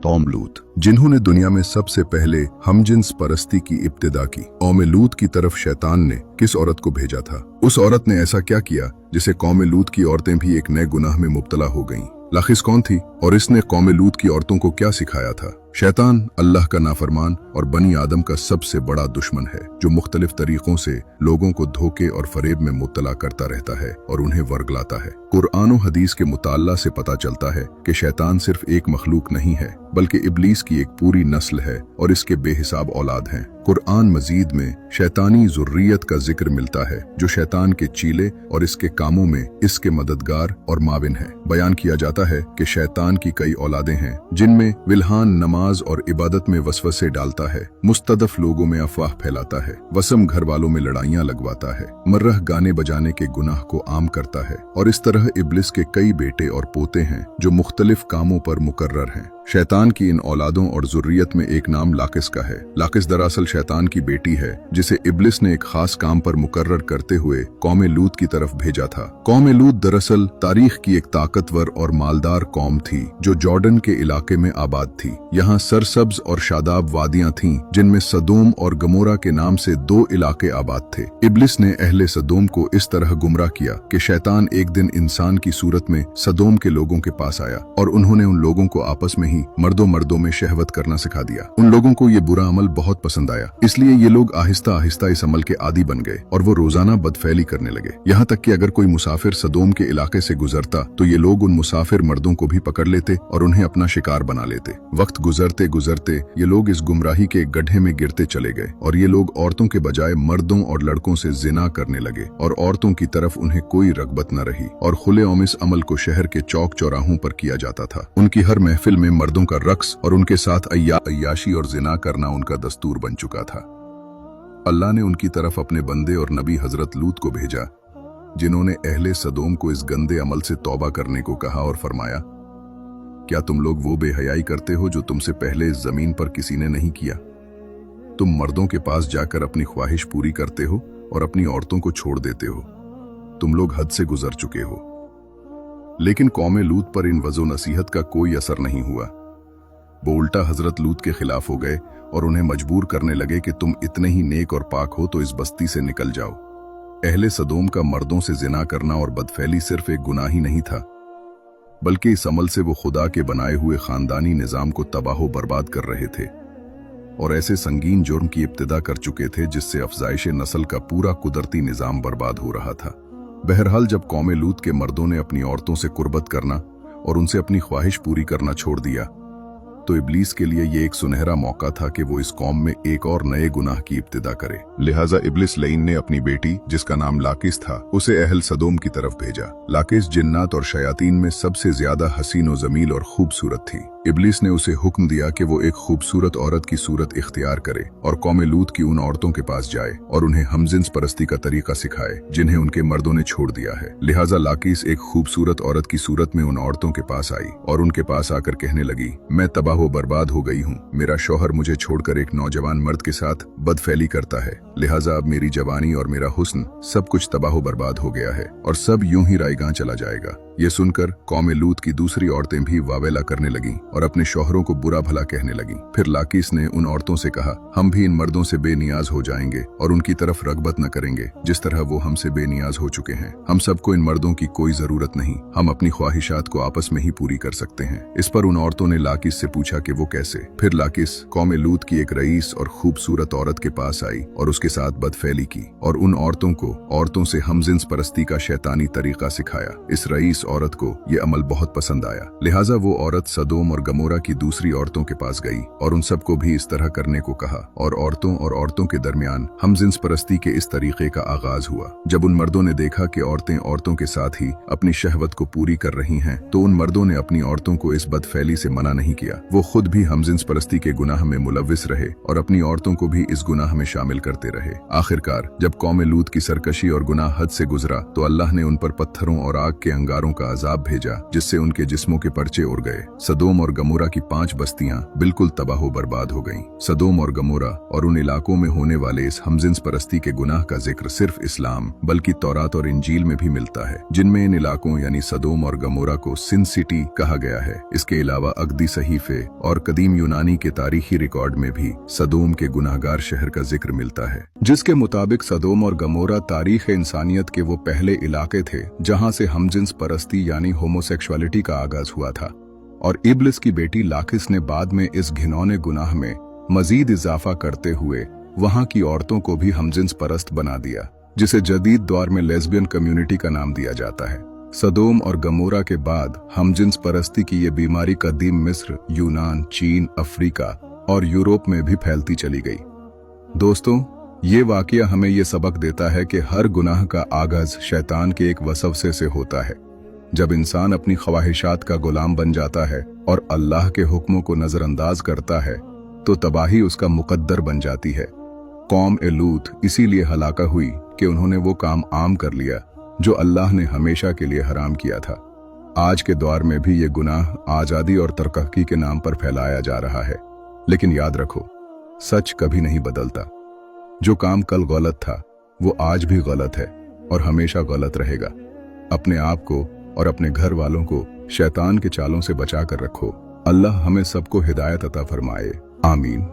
कौम लूत, जिन्होंने दुनिया में सबसे पहले हमजिन्स परस्ती की इब्तिदा की। कौम लूत की तरफ शैतान ने किस औरत को भेजा था? उस औरत ने ऐसा क्या किया जिसे कौम लूत की औरतें भी एक नए गुनाह में मुब्तला हो गईं? लाखिस कौन थी और इसने कौम लूत की औरतों को क्या सिखाया था? शैतान अल्लाह का नाफरमान और बनी आदम का सबसे बड़ा दुश्मन है, जो मुख्तलिफ तरीकों से लोगों को धोखे और फरेब में मुब्तला करता रहता है और उन्हें वर्गलाता है। कुरान और हदीस के मुताल्ला से पता चलता है कि शैतान सिर्फ एक मखलूक नहीं है, बल्कि इब्लीस की एक पूरी नस्ल है और इसके बेहिसाब औलाद हैं। कुरान मजीद में शैतानी ज़ुर्रियत का जिक्र मिलता है, जो शैतान के चीले और इसके कामों में इसके मददगार और माविन है। बयान किया जाता है कि शैतान की कई औलादें हैं, जिनमें विल्हान नमाज और इबादत में वसवसे डालता है, मुस्तदफ लोगों में अफवाह फैलाता है, वसम घर वालों में लड़ाइयां लगवाता है, मर्रह गाने बजाने के गुनाह को आम करता है। और इस तरह इब्लिस के कई बेटे और पोते हैं जो मुख्तलिफ कामों पर मुकर्रर हैं। शैतान की इन औलादों और ज़ुर्रियत में एक नाम लाकिस का है। लाकिस दरअसल शैतान की बेटी है, जिसे इब्लिस ने एक खास काम पर मुकर्रर करते हुए कौम लूत की तरफ भेजा था। कौम लूत दरअसल तारीख की एक ताकतवर और मालदार कौम थी, जो जॉर्डन के इलाके में आबाद थी। यहाँ सरसब्ज और शादाब वादियां थीं, जिनमें सदोम और गमोरा के नाम से दो इलाके आबाद थे। इब्लिस ने अहले सदोम को इस तरह गुमराह किया कि शैतान एक दिन इंसान की सूरत में सदोम के लोगों के पास आया और उन्होंने उन लोगों को आपस में मर्दों में शहवत करना सिखा दिया। उन लोगों को ये बुरा अमल बहुत पसंद आया, इसलिए ये लोग आहिस्ता आहिस्ता इस अमल के आदी बन गए और वो रोजाना बदफैली करने लगे। यहाँ तक कि अगर कोई मुसाफिर सदोम के इलाके से गुजरता तो ये लोग उन मुसाफिर मर्दों को भी पकड़ लेते और उन्हें अपना शिकार बना लेते। वक्त गुजरते गुजरते ये लोग इस गुमराही के गड्ढे में गिरते चले गए और ये लोग औरतों के बजाय मर्दों और लड़कों से जिना करने लगे और औरतों की तरफ उन्हें कोई रगबत न रही और खुले-आम इस अमल को शहर के चौक चौराहों पर किया जाता था। उनकी हर महफिल में मर्दों का रक्स और उनके साथ अय्याशी और जिना करना उनका दस्तूर बन चुका था। अल्लाह ने उनकी तरफ अपने बंदे और नबी हजरत लूत को भेजा, जिन्होंने अहले सदोम को इस गंदे अमल से तौबा करने को कहा और फरमाया, क्या तुम लोग वो बेहयाई करते हो जो तुमसे पहले इस जमीन पर किसी ने नहीं किया? तुम मर्दों के पास जाकर अपनी ख्वाहिश पूरी करते हो और अपनी औरतों को छोड़ देते हो। तुम लोग हद से गुजर चुके हो। लेकिन कौम लूत पर इन वज़ो नसीहत का कोई असर नहीं हुआ। वो उल्टा हजरत लूत के खिलाफ हो गए और उन्हें मजबूर करने लगे कि तुम इतने ही नेक और पाक हो तो इस बस्ती से निकल जाओ। अहले सदोम का मर्दों से जिना करना और बदफैली सिर्फ एक गुनाह ही नहीं था, बल्कि इस अमल से वो खुदा के बनाए हुए खानदानी निजाम को तबाह बर्बाद कर रहे थे और ऐसे संगीन जुर्म की इब्तिदा कर चुके थे जिससे अफजाइश नस्ल का पूरा कुदरती निजाम बर्बाद हो रहा था। बहरहाल जब कौम लूत के मर्दों ने अपनी औरतों से कुर्बत करना और उनसे अपनी ख्वाहिश पूरी करना छोड़ दिया, तो इब्लीस के लिए ये एक सुनहरा मौका था कि वो इस कौम में एक और नए गुनाह की इब्तिदा करे। लिहाजा इब्लिस लईन ने अपनी बेटी, जिसका नाम लाकिस था, उसे अहल सदोम की तरफ भेजा। लाकिस जिन्नात और शयातीन में सबसे ज्यादा हसीन और जमील और खूबसूरत थी। इब्लिस ने उसे हुक्म दिया कि वो एक खूबसूरत औरत की सूरत इख्तियार करे और कौम लूत की उन औरतों के पास जाए और उन्हें हमजिन्स परस्ती का तरीका सिखाए जिन्हें उनके मर्दों ने छोड़ दिया है। लिहाजा लाकिस एक खूबसूरत औरत की सूरत में उन औरतों के पास आई और उनके पास आकर कहने लगी, मैं तबाह बर्बाद हो गई हूँ। मेरा शौहर मुझे छोड़कर एक नौजवान मर्द के साथ बदफैली करता है, लिहाजा अब मेरी जवानी और मेरा हुस्न सब कुछ तबाह बर्बाद हो गया है और सब यूं ही रायगां चला जाएगा। ये सुनकर कौम लूत की दूसरी औरतें भी वावेला करने लगीं और अपने शौहरों को बुरा भला कहने लगीं। फिर लाकिस ने उन औरतों से कहा, हम भी इन मर्दों से बेनियाज हो जाएंगे और उनकी तरफ रगबत न करेंगे जिस तरह वो हमसे बेनियाज हो चुके हैं। हम सबको इन मर्दों की कोई जरूरत नहीं, हम अपनी ख्वाहिशात को आपस में ही पूरी कर सकते हैं। इस पर उन औरतों ने लाकिस से पूछा कि वो कैसे। फिर लाकिस कौम लूत की एक रईस और खूबसूरत औरत के पास आई और उसके साथ बदफैली की और उन औरतों को औरतों से हमजिन्स परस्ती का शैतानी तरीका सिखाया। इस रईस औरत को ये अमल बहुत पसंद आया, लिहाजा वो औरत सदोम और गमोरा की दूसरी औरतों के पास गई और उन सबको भी इस तरह करने को कहा और औरतों के दरमियान हमजिन्स परस्ती के इस तरीके का आगाज हुआ। जब उन मर्दों ने देखा कि औरतें औरतों के साथ ही अपनी शहवत को पूरी कर रही हैं, तो उन मर्दों ने अपनी औरतों को इस बदफैली से मना नहीं किया। वो खुद भी हमजिन्स परस्ती के गुनाह में मुलव्विस रहे और अपनी औरतों को भी इस गुनाह में शामिल करते रहे। आखिरकार जब कौम लूत की सरकशी और गुनाह हद से गुजरा तो अल्लाह ने उन पर पत्थरों और आग के अंगारों का अजाब भेजा, जिससे उनके जिस्मों के पर्चे उड़ गए। सदोम और गमोरा की 5 बस्तियां बिल्कुल तबाह बर्बाद हो गईं। सदोम और गमोरा और उन इलाकों में होने वाले इस हमजिन्स परस्ती के गुनाह का जिक्र सिर्फ इस्लाम बल्कि तौरात और इंजील में भी मिलता है, जिनमें इन इलाकों यानी सदोम और गमोरा को सिन सिटी कहा गया है। इसके अलावा अगदी सहीफे, थे और कदीम यूनानी के तारीखी रिकॉर्ड में भी सदोम के गुनाहगार शहर का जिक्र मिलता है, जिसके मुताबिक सदोम और गमोरा तारीख इंसानियत के वो पहले इलाके थे जहां से हमजिन्स परस्ती यानी होमोसेक्सुअलिटी का आगाज हुआ था। और इब्लिस की बेटी लाकिस ने बाद में इस घिनौने गुनाह में मजीद इजाफा करते हुए वहां की औरतों को भी हमजिन्स परस्त बना दिया, जिसे जदीद दौर में लेस्बियन कम्युनिटी का नाम दिया जाता है। सदोम और गमोरा के बाद हमजिन्स परस्ती की ये बीमारी कदीम मिस्र, यूनान, चीन, अफ्रीका और यूरोप में भी फैलती चली गई। दोस्तों, ये वाकया हमें ये सबक देता है कि हर गुनाह का आगाज शैतान के एक वसवसे से होता है। जब इंसान अपनी ख्वाहिशात का गुलाम बन जाता है और अल्लाह के हुक्मों को नजरअंदाज करता है तो तबाही उसका मुकद्दर बन जाती है। कौम ए लूत इसीलिए हलाका हुई कि उन्होंने वो काम आम कर लिया जो अल्लाह ने हमेशा के लिए हराम किया था। आज के दौर में भी ये गुनाह आज़ादी और तरक्की के नाम पर फैलाया जा रहा है, लेकिन याद रखो, सच कभी नहीं बदलता। जो काम कल गलत था वो आज भी गलत है और हमेशा गलत रहेगा। अपने आप को और अपने घर वालों को शैतान के चालों से बचा कर रखो। अल्लाह हमें सबको हिदायत अता फरमाए। आमीन।